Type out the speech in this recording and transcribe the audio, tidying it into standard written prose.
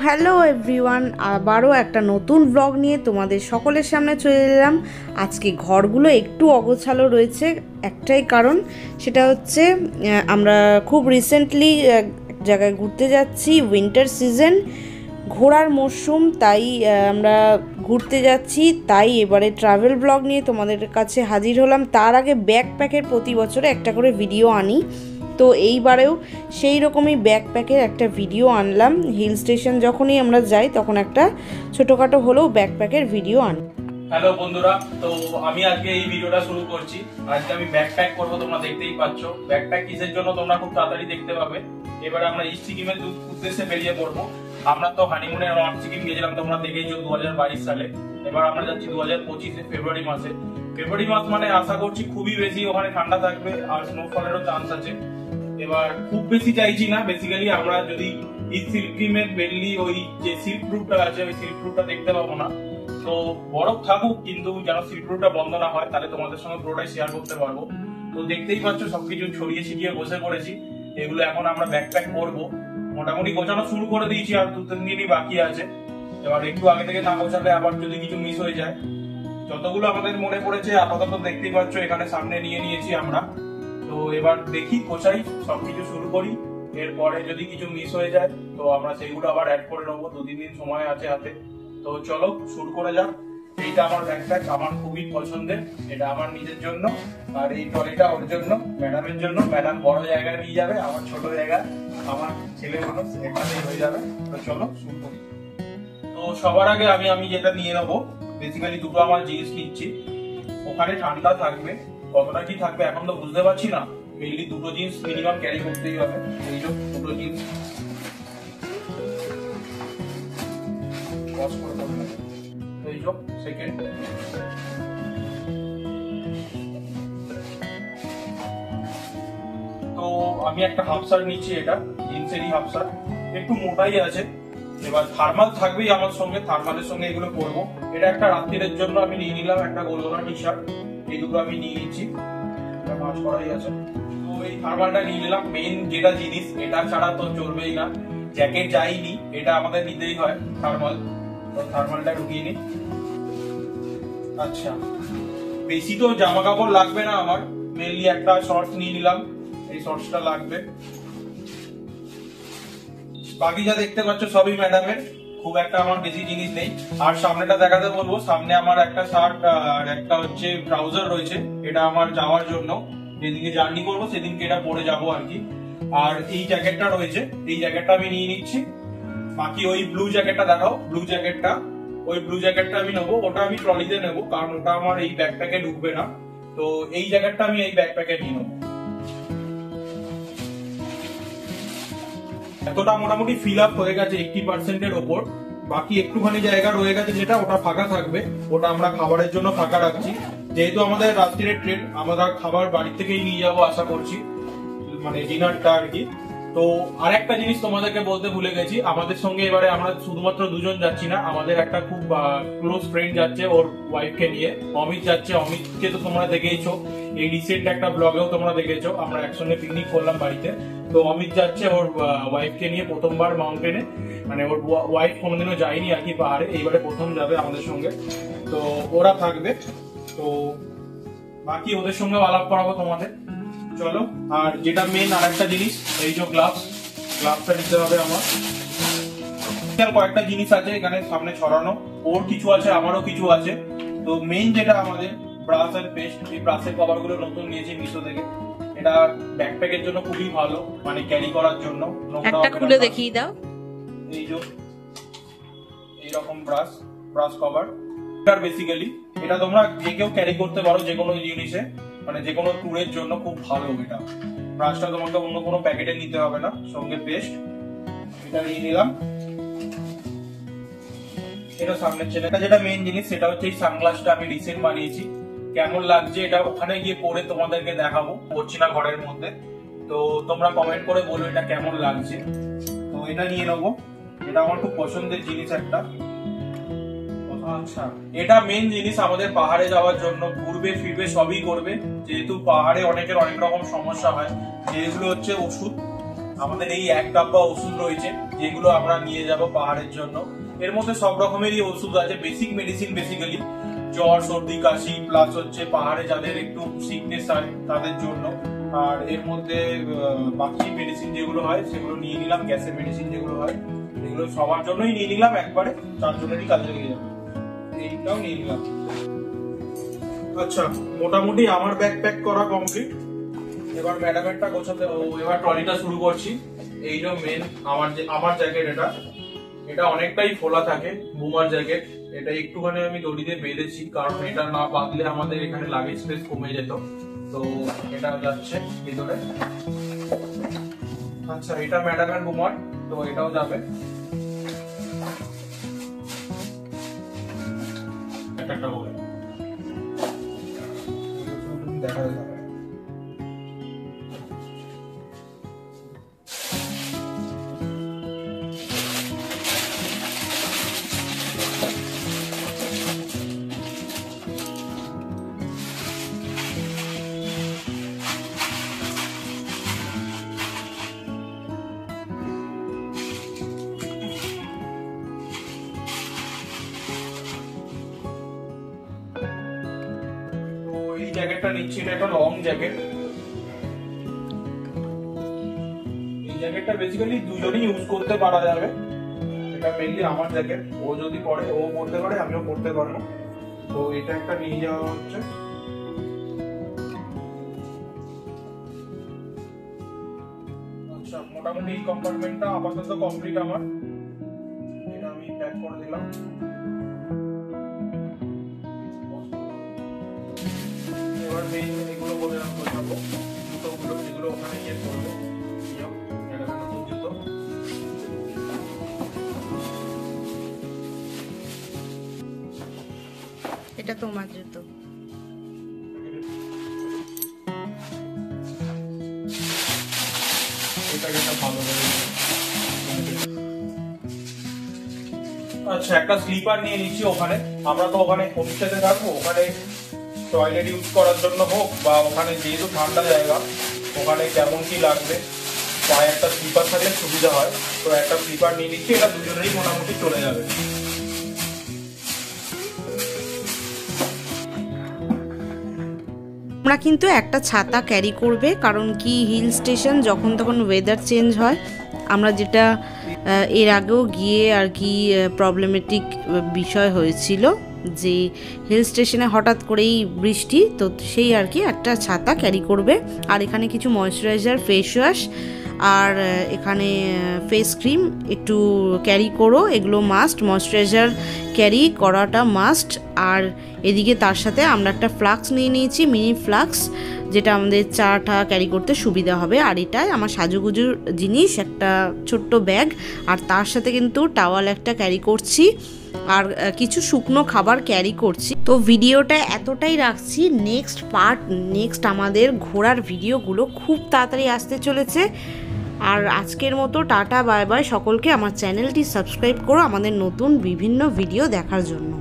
Hello everyone, আবারও একটা নতুন ব্লগ নিয়ে তোমাদের সকলের সামনে চলে এলাম। আজকে ঘরগুলো একটু অগোছালো রয়েছে, একটাই কারণ, সেটা হচ্ছে আমরা খুব রিসেন্টলি এক জায়গায় ঘুরতে যাচ্ছি। উইন্টার সিজন, ঘোরার মরশুম, তাই আমরা ঘুরতে যাচ্ছি। তাই এবারে ট্রাভেল ব্লগ নিয়ে তোমাদের কাছে হাজির হলাম। তার আগে ব্যাকপ্যাকের প্রতি বছরে একটা করে ভিডিও আনি, তো এইবারেও সেই রকমই ব্যাকপ্যাকের একটা ভিডিও আনলাম। হিল স্টেশন যখনই আমরা যাই তখন একটা ছোটোখাটো হলেও ব্যাকপ্যাকের ভিডিও আনি। হ্যালো বন্ধুরা, তো আমি আজকে এই ভিডিওটা শুরু করছি। আজকে আমি ব্যাকপ্যাক করবো, তোমরা দেখতেই পাচ্ছ। ব্যাকপ্যাক কিসের জন্য তোমরা খুব তাড়াতাড়ি দেখতে পাবে। এবার আমরা ইস্ট সিকিমের উদ্দেশ্যে বেরিয়ে পড়বো। আমরা তো হানিমুনে নর্থ সিকিম গেছিলাম, তোমরা দেখেইছো 2022 সালে। এবার আমরা যাচ্ছি 2025 ফেব্রুয়ারি মাসে। ফেব্রুয়ারি মাস মানে আশা করছি খুবই বেশি ওখানে ঠান্ডা থাকবে আর স্নোফলেরও চান্স আছে। এবার খুব বেশি চাইছি না, বেসিক্যালি আমরা যদি ইস্ট সিকিমের মেনলি ওই যে সিল্ক রুটটা আছে, ওই সিল্ক রুটটা দেখতে পাবো না। তো বরফ থাকুক, কিন্তু যেন সিল্ক রুটটা বন্ধ না হয়, তাহলে তোমাদের সঙ্গে পুরোটাই শেয়ার করতে পারবো। তো দেখতেই পাচ্ছ সবকিছু ছড়িয়ে ছিটিয়ে বসে পড়েছি। এগুলো এখন আমরা ব্যাকপ্যাক করবো। মোটামুটি গোছানো শুরু করে দিয়েছি, আর 2-3 দিনই বাকি আছে। এবার একটু আগে থেকে না গোছালে আবার যদি কিছু মিস হয়ে যায়। যতগুলো আমাদের মনে পড়েছে আপাতত দেখতেই পাচ্ছ এখানে সামনে নিয়ে নিয়েছি আমরা। তো এবার দেখি গোছাই, সবকিছু শুরু করি। এরপরে যদি কিছু মিস হয়ে যায় তো আমরা সেইগুলো আবার অ্যাড করে নেবো। 2-3 দিন সময় আছে হাতে। তো চলো শুরু করে যাক। এইটা আমার ব্যাকপ্যাক, আমার খুবই পছন্দের। এটা আমার নিজের জন্য, আর এই ট্রলিটা ওর জন্য, ম্যাডামের জন্য। ম্যাডাম বড় জায়গায় নিয়ে যাবে, আমার ছোট জায়গা, আমার ছেলে মানুষ এখানেই হয়ে যাবে। তো চলো শুরু করি। তো সবার আগে আমি যেটা নিয়ে নেবো, বেসিক্যালি দুটো আমার জিনিস নিচ্ছি। ওখানে ঠান্ডা থাকবে, কতটা কি থাকবে এখন তো বুঝতে পারছি না। মেইনলি দুটো জিনিস মিনিমাম ক্যারি করতেই হবে। এই যে দুটো জিনিস ওয়াশ করতে হবে। এই যে সেকেন্ড, তো আমি একটা হাফ শার্ট নিচ্ছি। এটা জিন্সেরই হাফ শার্ট, একটু মোটাই আছে। এবার থার্মাল থাকবেই আমার সঙ্গে, থার্মালের সঙ্গে এগুলো পরবো। এটা একটা রাত্রির জন্য আমি নিয়ে নিলাম একটা গোলগোলা টি শার্ট। এই দুটো আমি নিয়ে নিচ্ছি, ভাঁজ করাই আছে। তো এই থার্মালটা নিয়ে নিলাম। মেইন যেটা জিনিস, এটা ছাড়া তো চলবেই না। জ্যাকেট যাইনি, এটা আমাদের নিতেই হয় থার্মাল। তো থার্মালটা ঢুকিয়ে নি। আচ্ছা, বেশি তো জামা কাপড় লাগবে না আমার, মেইনলি একটা শর্টস নিয়ে নিলাম। এই শর্টসটা লাগবে। বাকি যা দেখতে পাচ্ছ সবই ম্যাডামের, খুব একটা আমার বেশি জিনিস নেই। আর সামনেটা দেখাতে বলবো, সামনে আমার একটা শার্ট আর একটা হচ্ছে ট্রাউজার রয়েছে। এটা আমার যাওয়ার জন্য, যেদিনকে জার্নি করবো সেদিনকে এটা পরে যাবো আর কি। আর এই জ্যাকেটটা রয়েছে, এই জ্যাকেটটা আমি নিয়ে নিচ্ছি। বাকি ওই ব্লু জ্যাকেটটা দেখাও, ব্লু জ্যাকেটটা, ওই ব্লু জ্যাকেটটা আমি নেবো। ওটা আমি ট্রলিতে নেবো, কারণ ওটা আমার এই ব্যাকপ্যাকে ঢুকবে না। তো এই জ্যাকেটটা আমি এই ব্যাকপ্যাকে নিয়ে নেবো। এতটা মোটামুটি ফিল আপ হয়ে গেছে 80% ওপর। বাকি একটুখানি জায়গা রয়ে গেছে, যেটা ওটা ফাঁকা থাকবে। ওটা আমরা খাবারের জন্য ফাঁকা রাখছি। যেহেতু আমাদের রাত্রির ট্রেন, আমরা খাবার বাড়ি থেকেই নিয়ে যাবো আশা করছি, মানে ডিনারটা আর কি। তো আরেকটা জিনিস তোমাদেরকে বলতে ভুলে গেছি, আমাদের সঙ্গে এবারে আমরা শুধুমাত্র দুজন যাচ্ছি না, আমাদের একটা খুব ক্লোজ ফ্রেন্ড যাচ্ছে ওর ওয়াইফকে নিয়ে। অমিত যাচ্ছে। অমিতকে তো তোমরা দেখেইছো, এই রিসেন্ট একটা ব্লগেও তোমরা দেখেছো, আমরা একসঙ্গে পিকনিক করলাম বাড়িতে। তো অমিত যাচ্ছে ওর ওয়াইফকে নিয়ে প্রথমবার মাউন্টেনে, মানে ওর ওয়াইফ কোনোদিনও যায়নি আর কি পাহাড়ে, এইবারে প্রথম যাবে আমাদের সঙ্গে। তো ওরা থাকবে। তো বাকি ওদের সঙ্গে আলাপ করাবো তোমাদের। চলো। আর যেটা মেন আর একটা জিনিস, এই যে গ্লাভসটা নিতে হবে আমার। কয়েকটা জিনিস আছে এখানে সামনে ছড়ানো, ওর কিছু আছে আমারও কিছু আছে। তো মেইন যেটা আমাদের ব্রাশ আর পেস্ট, এই ব্রাশের কভার গুলো নতুন নিয়েছি মিশো থেকে। এটা ব্যাকপ্যাকের জন্য খুবই ভালো, মানে ক্যারি করার জন্য। একটা খুলে দেখিয়ে দাও। এই যে এইরকম ব্রাশ কভার, বেসিক্যালি এটা তোমরা যে কেউ ক্যারি করতে পারো যে কোনো জিনিসে, মানে যে কোনো ট্যুরের জন্য খুব ভালো। এটা ব্রাশটা তোমাকে অন্য কোনো প্যাকেটে নিতে হবে না। সঙ্গে পেস্ট এটা নিয়ে নিলাম। এটা সামনের ছেলেটা যেটা মেইন জিনিস, সেটা হচ্ছে এই সানগ্লাসটা আমি রিসেন্ট বানিয়েছি। কেমন লাগছে এটা ওখানে গিয়ে পরে তোমাদেরকে দেখাবো, করছি না ঘরের মধ্যে। তো তোমরা কমেন্ট করে বলো এটা কেমন লাগছে। তো এটা নিয়ে নেবো, এটা আমার খুব পছন্দের জিনিস একটা। আচ্ছা, এটা মেইন জিনিস আমাদের পাহাড়ে যাওয়ার জন্য, ঘুরবে ফিরবে সবই করবে। যেহেতু পাহাড়ে অনেকের অনেক রকম সমস্যা হয়, যেগুলো হচ্ছে ওষুধ। আমাদের এই এক ডাব্বা ওষুধ রয়েছে, যেগুলো আমরা নিয়ে যাব পাহাড়ের জন্য। এর মধ্যে সব রকমেরই ওষুধ আছে, বেসিক মেডিসিন, বেসিক্যালি জ্বর সর্দি কাশি প্লাস হচ্ছে পাহাড়ে যাদের একটু সিকনেস হয় তাদের জন্য। আর এর মধ্যে বাকি মেডিসিন যেগুলো হয় সেগুলো নিয়ে নিলাম, গ্যাসের মেডিসিন যেগুলো হয় এগুলো সবার জন্যই নিয়ে নিলাম একবারে, 4 জনেরই কাজে লেগে যাবে। এইটাও নিয়ে নিলাম। আচ্ছা, মোটামুটি আমার ব্যাগ প্যাক করা কমপ্লিট। এবার ম্যাডামেরটা গোছাতে, এবার ট্রলিটা শুরু করছি। এই যে মেন আমার জ্যাকেট, এটা অনেকটাই ফোলা থাকে, বুমার জ্যাকেট। এটা একটুখানি আমি দড়ি দিয়ে বেঁধেছি, কারণ এটা না বাঁধলে আমাদের এখানে লাগেজ স্পেস কমে যেত। তো এটা যাচ্ছে ভিতরে। আচ্ছা, এটা ম্যাডামের বুমার, তো এটাও যাবে। একটা করে দেখা যাবে। জ্যাকেটটা নিচ্ছি, এটা একটা লং জ্যাকেট। এই জ্যাকেটটা বেসিক্যালি দুজনেই ইউজ করতে পারা যাবে। এটা মেইনলি আমার জ্যাকেট, ও যদি পরে ও পড়তে পারে, আমিও পড়তে পারবো। তো এটা একটা নিয়ে যাওয়া হচ্ছে। আচ্ছা, মোটামুটি এই কম্পার্টমেন্টটা আপাতত কমপ্লিট আমার। এটা আমি প্যাক করে দিলাম। এবার মেইন এগুলো বলে রাখবো, জুতোগুলো যেগুলো ওখানে গিয়ে করবে। এটা তোমার জুতো। আচ্ছা, একটা স্লিপার নিয়ে নিচ্ছি। ওখানে আমরা তো ওখানে হোমস্টেতে থাকবো, ওখানে টয়লেট ইউজ করার জন্য হোক বা ওখানে যেহেতু ঠান্ডা জায়গা, ওখানে কেমন কি লাগবে, পায়ে একটা স্লিপার থাকলে সুবিধা হয়। তো একটা স্লিপার নিয়ে নিচ্ছি, এটা দুজনেরই মোটামুটি চলে যাবে। তোমরা কিন্তু একটা ছাতা ক্যারি করবে, কারণ কি হিল স্টেশন যখন তখন ওয়েদার চেঞ্জ হয়। আমরা যেটা এর আগেও গিয়ে আর কি প্রবলেমেটিক বিষয় হয়েছিল যে হিল স্টেশনে হঠাৎ করেই বৃষ্টি, তো সেই আর কি একটা ছাতা ক্যারি করবে। আর এখানে কিছু ময়শ্চারাইজার, ফেস ওয়াশ আর এখানে ফেস ক্রিম একটু ক্যারি করো, এগুলো মাস্ট। ময়শ্চারাইজার ক্যারি করাটা মাস্ট। আর এদিকে তার সাথে আমরা একটা ফ্লাক্স নিয়ে নিয়েছি, মিনি ফ্লাক্স, যেটা আমাদের চাটা ক্যারি করতে সুবিধা হবে। আর এটাই আমার সাজুগুজুর জিনিস, একটা ছোট্ট ব্যাগ। আর তার সাথে কিন্তু টাওয়াল একটা ক্যারি করছি, আর কিছু শুকনো খাবার ক্যারি করছি। তো ভিডিওটা এতটাই রাখছি, নেক্সট আমাদের ঘোরার ভিডিওগুলো খুব তাড়াতাড়ি আসতে চলেছে। আর আজকের মতো টাটা বাই বাই সকলকে। আমার চ্যানেলটি সাবস্ক্রাইব করো আমাদের নতুন বিভিন্ন ভিডিও দেখার জন্য।